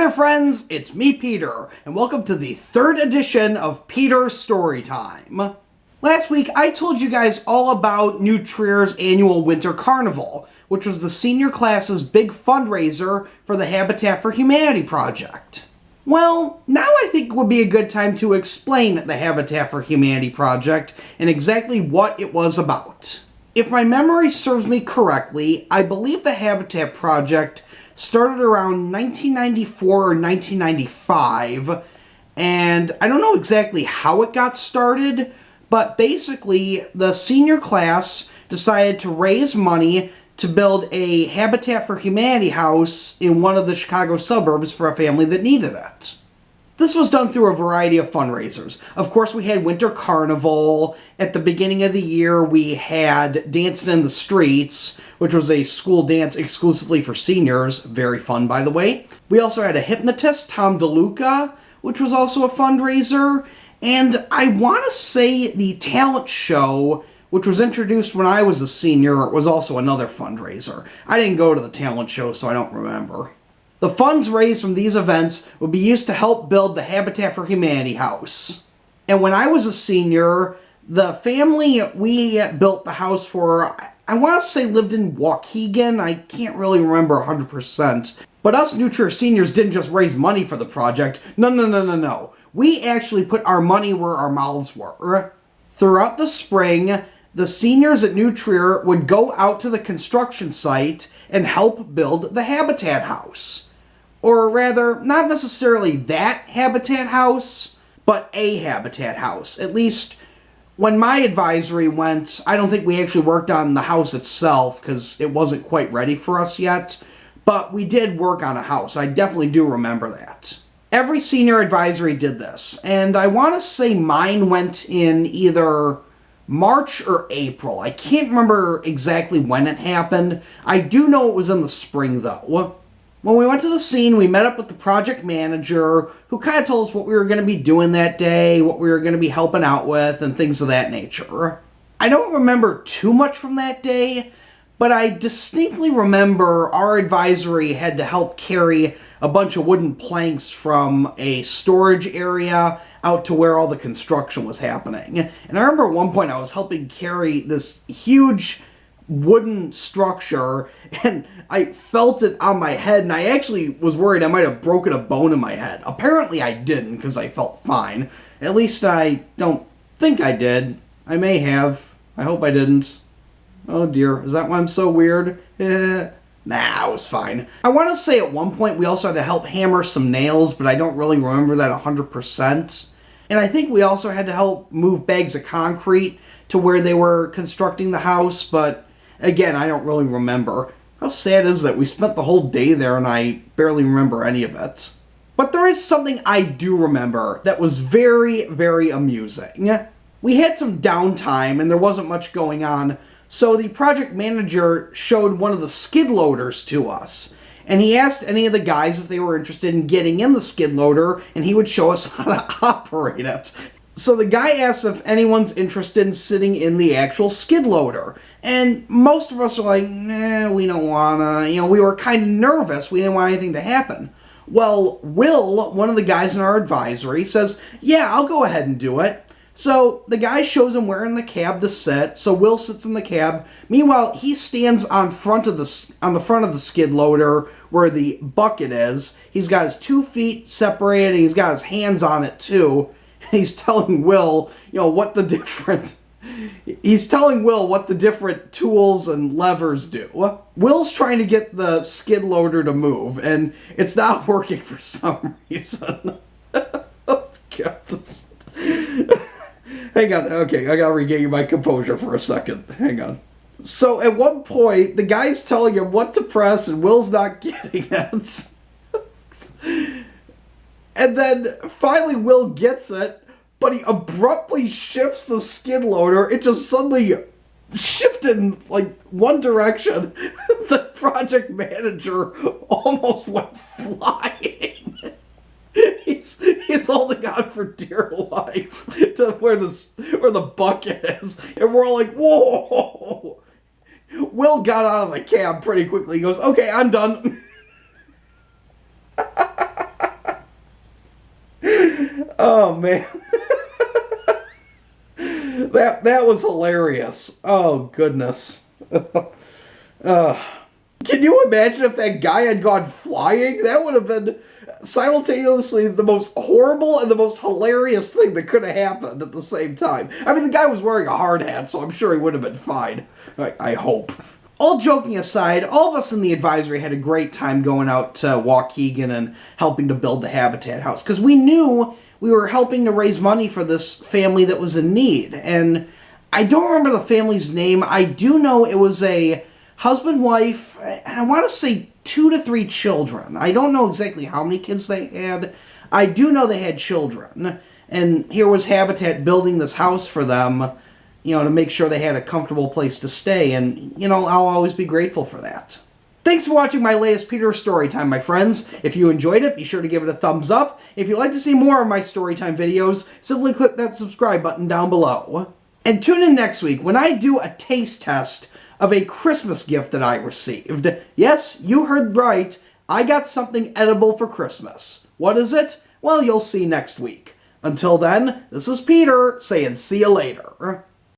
there friends, it's me Peter, and welcome to the third edition of Peter's Storytime. Last week I told you guys all about New Trier's annual Winter Carnival, which was the senior class's big fundraiser for the Habitat for Humanity project. Well, now I think would be a good time to explain the Habitat for Humanity project and exactly what it was about. If my memory serves me correctly, I believe the Habitat project started around 1994 or 1995, and I don't know exactly how it got started, but basically the senior class decided to raise money to build a Habitat for Humanity house in one of the Chicago suburbs for a family that needed it. This was done through a variety of fundraisers. Of course, we had Winter Carnival. At the beginning of the year, we had Dancing in the Streets, which was a school dance exclusively for seniors. Very fun, by the way. We also had a hypnotist, Tom DeLuca, which was also a fundraiser. And I want to say the talent show, which was introduced when I was a senior, was also another fundraiser. I didn't go to the talent show, so I don't remember. The funds raised from these events would be used to help build the Habitat for Humanity house. And when I was a senior, the family we built the house for, I want to say lived in Waukegan. I can't really remember 100%. But us New Trier seniors didn't just raise money for the project. No. We actually put our money where our mouths were. Throughout the spring, the seniors at New Trier would go out to the construction site and help build the Habitat house. Or rather, not necessarily that Habitat house, but a Habitat house. At least, when my advisory went, I don't think we actually worked on the house itself, because it wasn't quite ready for us yet. But we did work on a house. I definitely do remember that. Every senior advisory did this, and I want to say mine went in either March or April. I can't remember exactly when it happened. I do know it was in the spring, though. When we went to the scene, we met up with the project manager, who kind of told us what we were going to be doing that day, what we were going to be helping out with, and things of that nature. I don't remember too much from that day, but I distinctly remember our advisory had to help carry a bunch of wooden planks from a storage area out to where all the construction was happening. And I remember at one point I was helping carry this huge wooden structure, and I felt it on my head, and I actually was worried I might have broken a bone in my head. Apparently I didn't, because I felt fine. At least I don't think I did. I may have. I hope I didn't. Oh dear, is that why I'm so weird? Nah, I was fine. I want to say at one point we also had to help hammer some nails, but I don't really remember that 100%. And I think we also had to help move bags of concrete to where they were constructing the house, but again, I don't really remember. How sad is that we spent the whole day there and I barely remember any of it. But there is something I do remember that was very, very amusing. We had some downtime and there wasn't much going on, so the project manager showed one of the skid loaders to us. And he asked any of the guys if they were interested in getting in the skid loader, and he would show us how to operate it. So the guy asked if anyone's interested in sitting in the actual skid loader. And most of us were like, nah, we don't wanna. We were kind of nervous. We didn't want anything to happen. Well, Will, one of the guys in our advisory, says, yeah, I'll go ahead and do it. So the guy shows him where in the cab to sit. So Will sits in the cab. Meanwhile, he stands on the front of the skid loader where the bucket is. He's got his 2 feet separated, and he's got his hands on it too. He's telling Will, what the different tools and levers do. Will's trying to get the skid loader to move, and it's not working for some reason. Hang on, okay, I gotta regain my composure for a second. Hang on. So at one point, the guy's telling him what to press, and Will's not getting it. And then finally Will gets it, but he abruptly shifts the skid loader. It just suddenly shifted in one direction. The project manager almost went flying. He's holding on for dear life to where the bucket is, and we're all like, whoa. Will got out of the cab pretty quickly. He goes, okay, I'm done. Oh, man. That was hilarious. Oh, goodness. Can you imagine if that guy had gone flying? That would have been simultaneously the most horrible and the most hilarious thing that could have happened at the same time. I mean, the guy was wearing a hard hat, so I'm sure he would have been fine. I hope. All joking aside, all of us in the advisory had a great time going out to Waukegan and helping to build the Habitat House, because we knew we were helping to raise money for this family that was in need. And I don't remember the family's name. I do know it was a husband, wife, and I want to say 2 to 3 children. I don't know exactly how many kids they had. I do know they had children. And here was Habitat building this house for them, to make sure they had a comfortable place to stay. And, I'll always be grateful for that. Thanks for watching my latest Peter Storytime, my friends. If you enjoyed it, be sure to give it a thumbs up. If you'd like to see more of my Storytime videos, simply click that subscribe button down below. And tune in next week when I do a taste test of a Christmas gift that I received. Yes, you heard right. I got something edible for Christmas. What is it? Well, you'll see next week. Until then, this is Peter saying see you later.